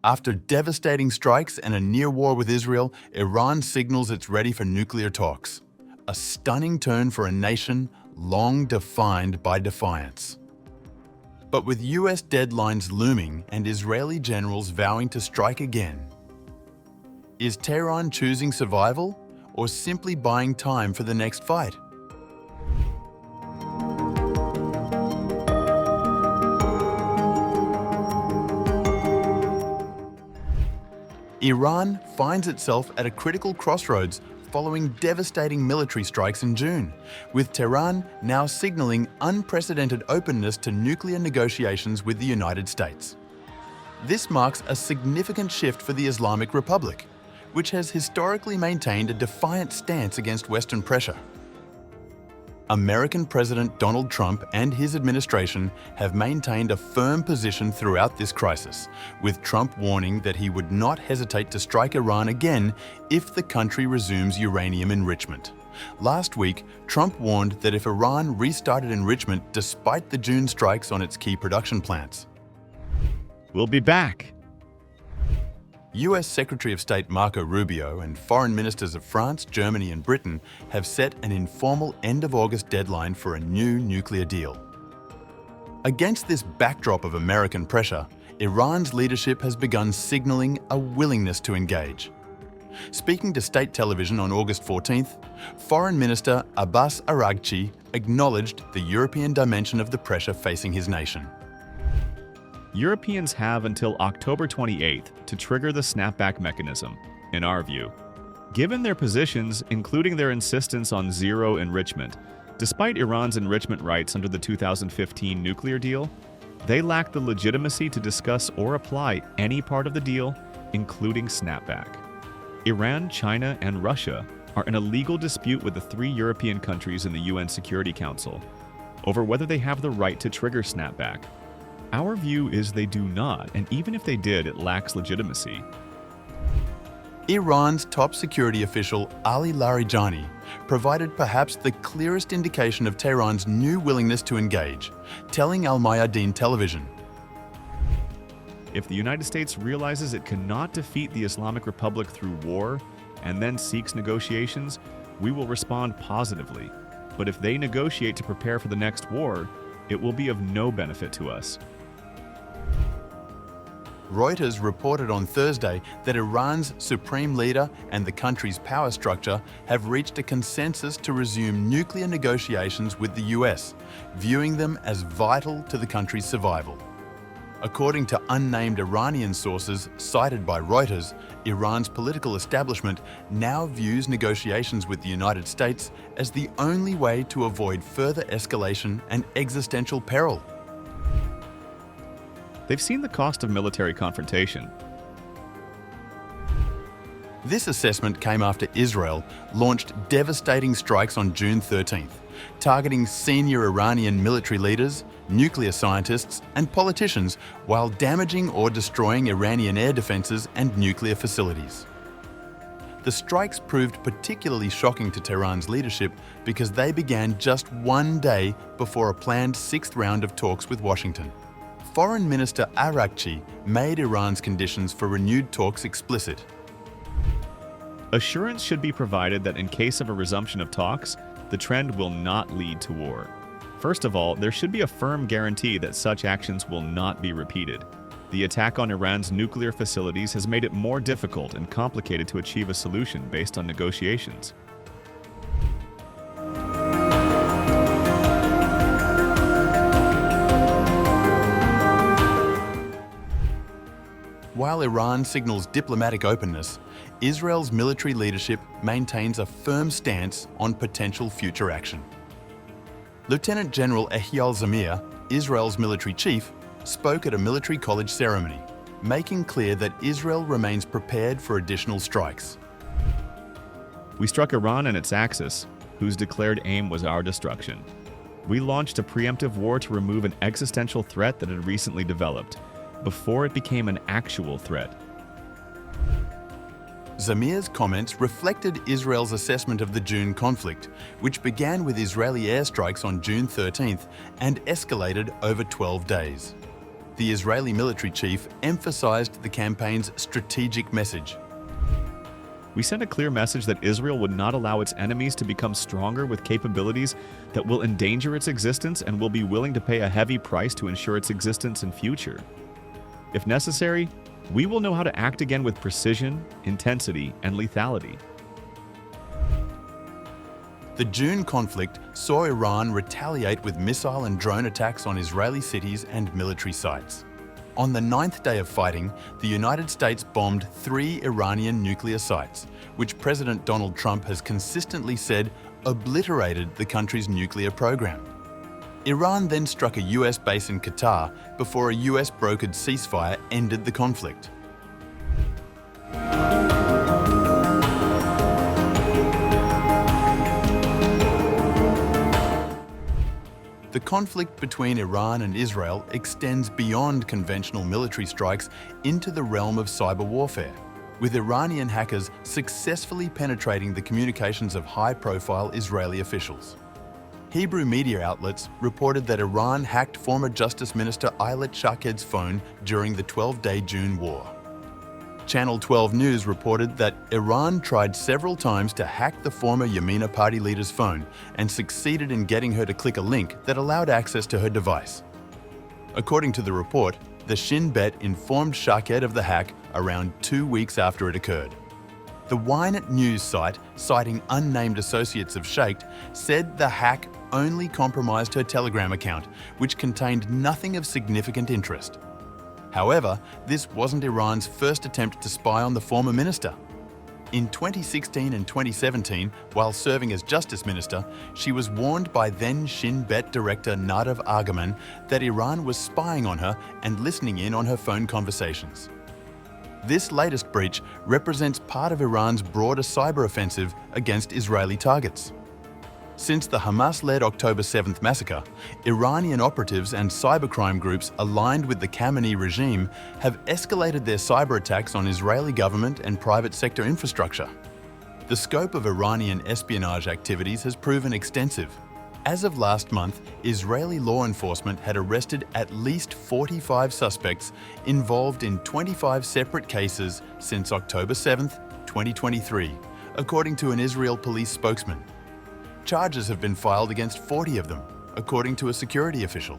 After devastating strikes and a near war with Israel, Iran signals it's ready for nuclear talks. A stunning turn for a nation long defined by defiance. But with US deadlines looming and Israeli generals vowing to strike again, is Tehran choosing survival or simply buying time for the next fight? Iran finds itself at a critical crossroads following devastating military strikes in June, with Tehran now signaling unprecedented openness to nuclear negotiations with the United States. This marks a significant shift for the Islamic Republic, which has historically maintained a defiant stance against Western pressure. American President Donald Trump and his administration have maintained a firm position throughout this crisis, with Trump warning that he would not hesitate to strike Iran again if the country resumes uranium enrichment. Last week, Trump warned that if Iran restarted enrichment despite the June strikes on its key production plants. We'll be back. US Secretary of State Marco Rubio and foreign ministers of France, Germany and Britain have set an informal end-of-August deadline for a new nuclear deal. Against this backdrop of American pressure, Iran's leadership has begun signaling a willingness to engage. Speaking to state television on August 14th, Foreign Minister Abbas Araghchi acknowledged the European dimension of the pressure facing his nation. Europeans have until October 28th to trigger the snapback mechanism, in our view. Given their positions, including their insistence on zero enrichment, despite Iran's enrichment rights under the 2015 nuclear deal, they lack the legitimacy to discuss or apply any part of the deal, including snapback. Iran, China, and Russia are in a legal dispute with the 3 European countries in the UN Security Council over whether they have the right to trigger snapback. Our view is they do not, and even if they did, it lacks legitimacy. Iran's top security official Ali Larijani provided perhaps the clearest indication of Tehran's new willingness to engage, telling Al Mayadeen television, "If the United States realizes it cannot defeat the Islamic Republic through war and then seeks negotiations, we will respond positively. But if they negotiate to prepare for the next war, it will be of no benefit to us." Reuters reported on Thursday that Iran's supreme leader and the country's power structure have reached a consensus to resume nuclear negotiations with the US, viewing them as vital to the country's survival. According to unnamed Iranian sources cited by Reuters, Iran's political establishment now views negotiations with the United States as the only way to avoid further escalation and existential peril. They've seen the cost of military confrontation. This assessment came after Israel launched devastating strikes on June 13th, targeting senior Iranian military leaders, nuclear scientists, and politicians while damaging or destroying Iranian air defenses and nuclear facilities. The strikes proved particularly shocking to Tehran's leadership because they began just one day before a planned 6th round of talks with Washington. Foreign Minister Araghchi made Iran's conditions for renewed talks explicit. Assurance should be provided that in case of a resumption of talks, the trend will not lead to war. First of all, there should be a firm guarantee that such actions will not be repeated. The attack on Iran's nuclear facilities has made it more difficult and complicated to achieve a solution based on negotiations. While Iran signals diplomatic openness, Israel's military leadership maintains a firm stance on potential future action. Lieutenant General Eyal Zamir, Israel's military chief, spoke at a military college ceremony, making clear that Israel remains prepared for additional strikes. "We struck Iran and its axis, whose declared aim was our destruction. We launched a preemptive war to remove an existential threat that had recently developed, before it became an actual threat." Zamir's comments reflected Israel's assessment of the June conflict, which began with Israeli airstrikes on June 13th and escalated over 12 days. the Israeli military chief emphasized the campaign's strategic message. We sent a clear message that Israel would not allow its enemies to become stronger with capabilities that will endanger its existence and will be willing to pay a heavy price to ensure its existence and future. If necessary, we will know how to act again with precision, intensity, and lethality. The June conflict saw Iran retaliate with missile and drone attacks on Israeli cities and military sites. On the 9th day of fighting, the United States bombed 3 Iranian nuclear sites, which President Donald Trump has consistently said obliterated the country's nuclear program. Iran then struck a US base in Qatar before a US-brokered ceasefire ended the conflict. The conflict between Iran and Israel extends beyond conventional military strikes into the realm of cyber warfare, with Iranian hackers successfully penetrating the communications of high-profile Israeli officials. Hebrew media outlets reported that Iran hacked former Justice Minister Ayelet Shaked's phone during the 12-day June war. Channel 12 News reported that Iran tried several times to hack the former Yamina Party leader's phone and succeeded in getting her to click a link that allowed access to her device. According to the report, the Shin Bet informed Shaked of the hack around 2 weeks after it occurred. The Ynet news site, citing unnamed associates of Shaked, said the hack only compromised her Telegram account, which contained nothing of significant interest. However, this wasn't Iran's first attempt to spy on the former minister. In 2016 and 2017, while serving as Justice Minister, she was warned by then Shin Bet director Nadav Argaman that Iran was spying on her and listening in on her phone conversations. This latest breach represents part of Iran's broader cyber offensive against Israeli targets. Since the Hamas-led October 7th massacre, Iranian operatives and cybercrime groups aligned with the Khamenei regime have escalated their cyber attacks on Israeli government and private sector infrastructure. The scope of Iranian espionage activities has proven extensive. As of last month, Israeli law enforcement had arrested at least 45 suspects involved in 25 separate cases since October 7th, 2023, according to an Israel police spokesman. Charges have been filed against 40 of them, according to a security official.